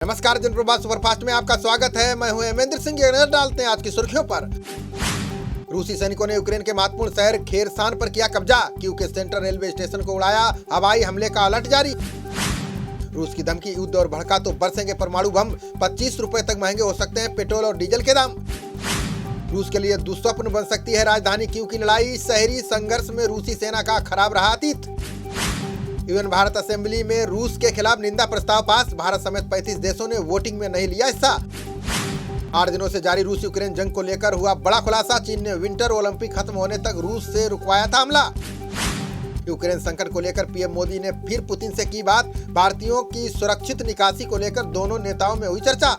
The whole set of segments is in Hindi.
नमस्कार, जनप्रभात सुपरफास्ट में आपका स्वागत है। मैं हूं हेमेंद्र सिंह। नजर डालते हैं आज की सुर्खियों पर। रूसी सैनिकों ने यूक्रेन के महत्वपूर्ण शहर खेरसान पर किया कब्जा। कीव के सेंट्रल रेलवे स्टेशन को उड़ाया। हवाई हमले का अलर्ट जारी। रूस की धमकी, युद्ध और भड़का तो बरसेंगे परमाणु बम। 25 रुपए तक महंगे हो सकते हैं पेट्रोल और डीजल के दाम। रूस के लिए दुस्वप्न बन सकती है राजधानी कीव की लड़ाई। शहरी संघर्ष में रूसी सेना का खराब रहा अतीत। यूएन भारत असेंबली में रूस के खिलाफ निंदा प्रस्ताव पास। भारत समेत 35 देशों ने वोटिंग में नहीं लिया हिस्सा। 8 दिनों से जारी रूस यूक्रेन जंग को लेकर हुआ बड़ा खुलासा। चीन ने विंटर ओलंपिक खत्म होने तक रूस से रुकवाया था हमला। यूक्रेन संकट को लेकर पीएम मोदी ने फिर पुतिन से की बात। भारतीयों की सुरक्षित निकासी को लेकर दोनों नेताओं में हुई चर्चा।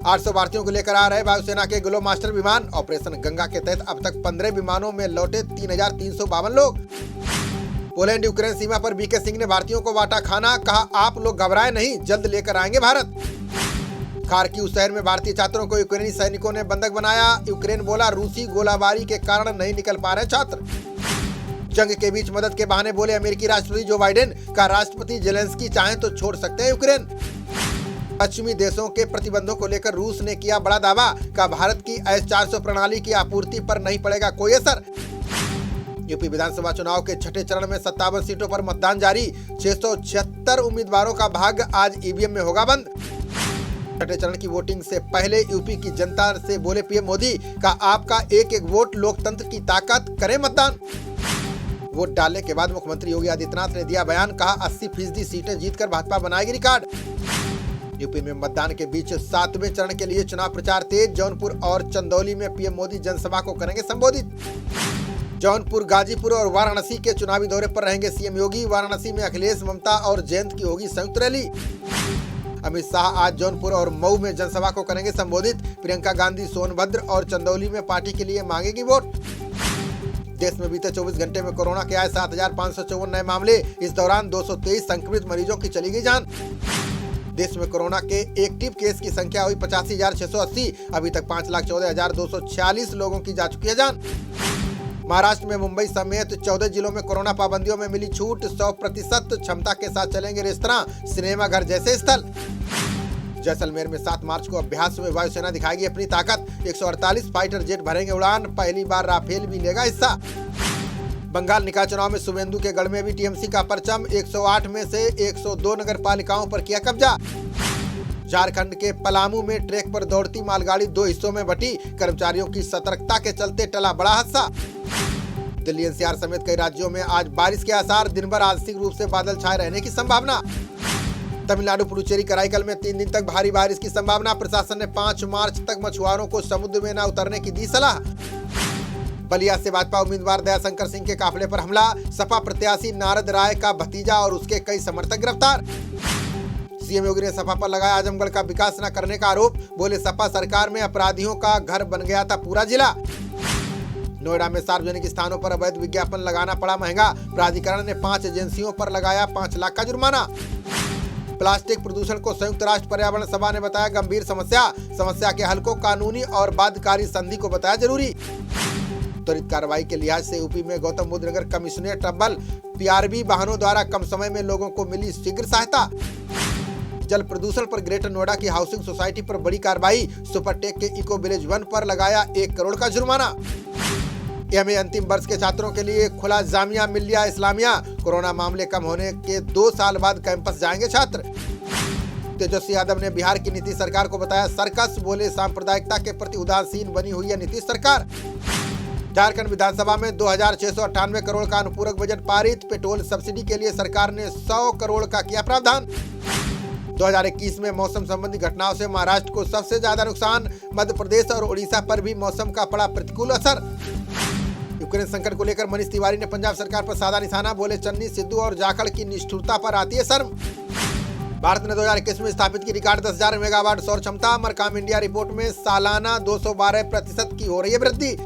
800 भारतीयों को लेकर आ रहे वायुसेना के ग्लोब मास्टर विमान। ऑपरेशन गंगा के तहत अब तक 15 विमानों में लौटे 3352 लोग। पोलैंड यूक्रेन सीमा पर बीके सिंह ने भारतीयों को बांटा खाना। कहा, आप लोग घबराएं नहीं, जल्द लेकर आएंगे भारत। खार्किव शहर में भारतीय छात्रों को यूक्रेनी सैनिकों ने बंधक बनाया। यूक्रेन बोला, रूसी गोलाबारी के कारण नहीं निकल पा रहे छात्र। जंग के बीच मदद के बहाने बोले अमेरिकी राष्ट्रपति जो बाइडेन। का राष्ट्रपति जेलेंस्की चाहें तो छोड़ सकते हैं यूक्रेन। पश्चिमी देशों के प्रतिबंधों को लेकर रूस ने किया बड़ा दावा। का भारत की S-400 प्रणाली की आपूर्ति पर नहीं पड़ेगा कोई असर। यूपी विधानसभा चुनाव के छठे चरण में 57 सीटों पर मतदान जारी। 676 उम्मीदवारों का भाग्य आज ईवीएम में होगा बंद। छठे चरण की वोटिंग से पहले यूपी की जनता से बोले पीएम मोदी। का आपका एक एक वोट लोकतंत्र की ताकत, करें मतदान। वोट डालने के बाद मुख्यमंत्री योगी आदित्यनाथ ने दिया बयान। कहा, 80% सीटें जीतकर भाजपा बनाएगी रिकॉर्ड। यूपी में मतदान के बीच 7वें चरण के लिए चुनाव प्रचार तेज। जौनपुर और चंदौली में पीएम मोदी जनसभा को करेंगे संबोधित। जौनपुर, गाजीपुर और वाराणसी के चुनावी दौरे पर रहेंगे सीएम योगी। वाराणसी में अखिलेश, ममता और जयंत की होगी संयुक्त रैली। अमित शाह आज जौनपुर और मऊ में जनसभा को करेंगे संबोधित। प्रियंका गांधी सोनभद्र और चंदौली में पार्टी के लिए मांगेगी वोट। देश में बीते 24 घंटे में कोरोना के आए 7554 नए मामले। इस दौरान 223 संक्रमित मरीजों की चली गई जान। देश में कोरोना के एक्टिव केस की संख्या हुई 85,680। अभी तक 5,14,246 लोगों की जा चुकी है जान। महाराष्ट्र में मुंबई समेत 14 जिलों में कोरोना पाबंदियों में मिली छूट। 100% क्षमता के साथ चलेंगे रेस्तरां, सिनेमा घर जैसे स्थल। जैसलमेर में 7 मार्च को अभ्यास में वायुसेना दिखाएगी अपनी ताकत। 148 फाइटर जेट भरेंगे उड़ान। पहली बार राफेल भी लेगा हिस्सा। बंगाल निकाय चुनाव में शुभेंदु के गढ़ में भी टीएमसी का परचम। 108 में से 102 नगर पालिकाओं पर किया कब्जा। झारखंड के पलामू में ट्रैक पर दौड़ती मालगाड़ी 2 हिस्सों में बटी। कर्मचारियों की सतर्कता के चलते टला बड़ा हादसा। दिल्ली एनसीआर समेत कई राज्यों में आज बारिश के आसार। दिन भर आंशिक रूप से बादल छाए रहने की संभावना। तमिलनाडु, पुडुचेरी, कराईकल में 3 दिन तक भारी बारिश की संभावना। प्रशासन ने 5 मार्च तक मछुआरों को समुद्र में न उतरने की दी सलाह। बलिया से भाजपा उम्मीदवार दयाशंकर सिंह के काफिले पर हमला। सपा प्रत्याशी नारद राय का भतीजा और उसके कई समर्थक गिरफ्तार। सीएम योगी ने सपा पर लगाया आजमगढ़ का विकास न करने का आरोप। बोले, सपा सरकार में अपराधियों का घर बन गया था पूरा जिला। नोएडा में सार्वजनिक स्थानों पर अवैध विज्ञापन लगाना पड़ा महंगा। प्राधिकरण ने 5 एजेंसियों पर लगाया 5 लाख का जुर्माना। प्लास्टिक प्रदूषण को संयुक्त राष्ट्र पर्यावरण सभा ने बताया गंभीर समस्या के हल को कानूनी और बाध्यकारी संधि को बताया जरूरी। त्वरित कार्रवाई के लिहाज से यूपी में गौतम बुद्ध नगर कमिश्नरेट अव्वल। पीआरबी वाहनों द्वारा कम समय में लोगों को मिली शीघ्र सहायता। जल प्रदूषण पर ग्रेटर नोएडा की हाउसिंग सोसाइटी पर बड़ी कार्रवाई। सुपरटेक के इको विलेज 1 पर लगाया 1 करोड़ का जुर्माना। एमए अंतिम वर्ष के छात्रों के लिए खुला जामिया मिल्लिया इस्लामिया। कोरोना मामले कम होने के 2 साल बाद कैंपस जाएंगे छात्र। तेजस्वी यादव ने बिहार की नीतीश सरकार को बताया सर्कस। बोले, सांप्रदायिकता के प्रति उदासीन बनी हुई है नीतीश सरकार। झारखंड विधानसभा में 2698 करोड़ का अनुपूरक बजट पारित। पेट्रोल सब्सिडी के लिए सरकार ने 100 करोड़ का किया प्रावधान। 2021 में मौसम संबंधी घटनाओं से महाराष्ट्र को सबसे ज्यादा नुकसान। मध्य प्रदेश और ओडिशा पर भी मौसम का पड़ा प्रतिकूल असर। यूक्रेन संकट को लेकर मनीष तिवारी ने पंजाब सरकार पर साधा निशाना। बोले, चन्नी, सिद्धू और जाखड़ की निष्ठुरता पर आती है शर्म। भारत ने 2021 में स्थापित की रिकॉर्ड 10,000 मेगावाट सौर क्षमता। मरकाम इंडिया रिपोर्ट में सालाना 212% की हो रही है वृद्धि।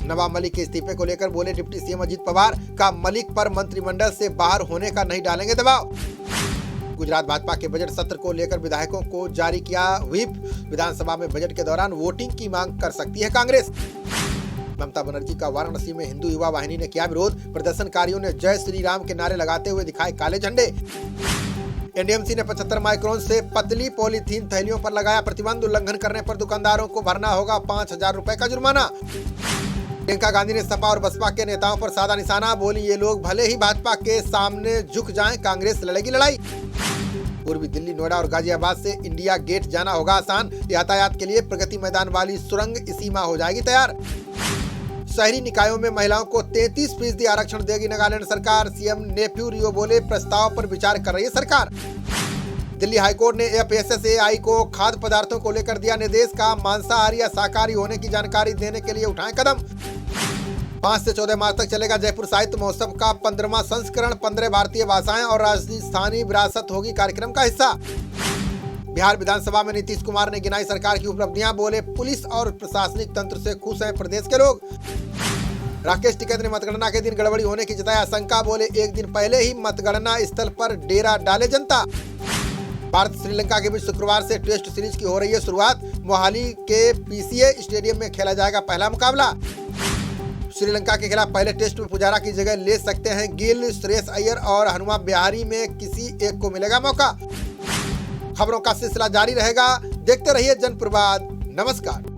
नवाब मलिक के इस्तीफे को लेकर बोले डिप्टी सीएम अजीत पवार। का मलिक पर मंत्रिमंडल से बाहर होने का नहीं डालेंगे दबाव। गुजरात भाजपा के बजट सत्र को लेकर विधायकों को जारी किया व्हिप। विधानसभा में बजट के दौरान वोटिंग की मांग कर सकती है कांग्रेस। ममता बनर्जी का वाराणसी में हिंदू युवा वाहिनी ने किया विरोध। प्रदर्शनकारियों ने जय श्री राम के नारे लगाते हुए दिखाए काले झंडे। एनडीएमसी ने 75 माइक्रोन से पतली पॉलीथीन थैलियों पर लगाया प्रतिबंध। उल्लंघन करने पर दुकानदारों को भरना होगा 5,000 रुपए का जुर्माना। प्रियंका गांधी ने सपा और बसपा के नेताओं पर साधा निशाना। बोली, ये लोग भले ही भाजपा के सामने झुक जाएं, कांग्रेस लड़ेगी लड़ाई। पूर्वी दिल्ली, नोएडा और गाजियाबाद से इंडिया गेट जाना होगा आसान। यातायात के लिए प्रगति मैदान वाली सुरंग इसी माह हो जाएगी तैयार। शहरी निकायों में महिलाओं को 33% आरक्षण देगी नागालैंड सरकार। सीएम नेफ्यू रियो बोले, प्रस्ताव पर विचार कर रही है सरकार। दिल्ली हाईकोर्ट ने FSSAI को खाद्य पदार्थों को लेकर दिया निर्देश का मांसाहारी या शाकाहारी होने की जानकारी देने के लिए उठाएं कदम। 5 से 14 मार्च तक चलेगा जयपुर साहित्य महोत्सव का 15वां संस्करण। 15 भारतीय भाषाएं और राजस्थानी विरासत होगी कार्यक्रम का हिस्सा। बिहार विधानसभा में नीतीश कुमार ने गिनाई सरकार की उपलब्धियां। बोले, पुलिस और प्रशासनिक तंत्र से खुश हैं प्रदेश के लोग। राकेश टिकैत ने मतगणना के दिन गड़बड़ी होने की जताई आशंका। बोले, एक दिन पहले ही मतगणना स्थल पर डेरा डाले जनता। भारत श्रीलंका के बीच शुक्रवार से टेस्ट सीरीज की हो रही है शुरुआत। मोहाली के PCA स्टेडियम में खेला जाएगा पहला मुकाबला। श्रीलंका के खिलाफ पहले टेस्ट में पुजारा की जगह ले सकते हैं गिल। श्रेयस अय्यर और हनुमा बिहारी में किसी एक को मिलेगा मौका। खबरों का सिलसिला जारी रहेगा, देखते रहिए जनप्रवाद। नमस्कार।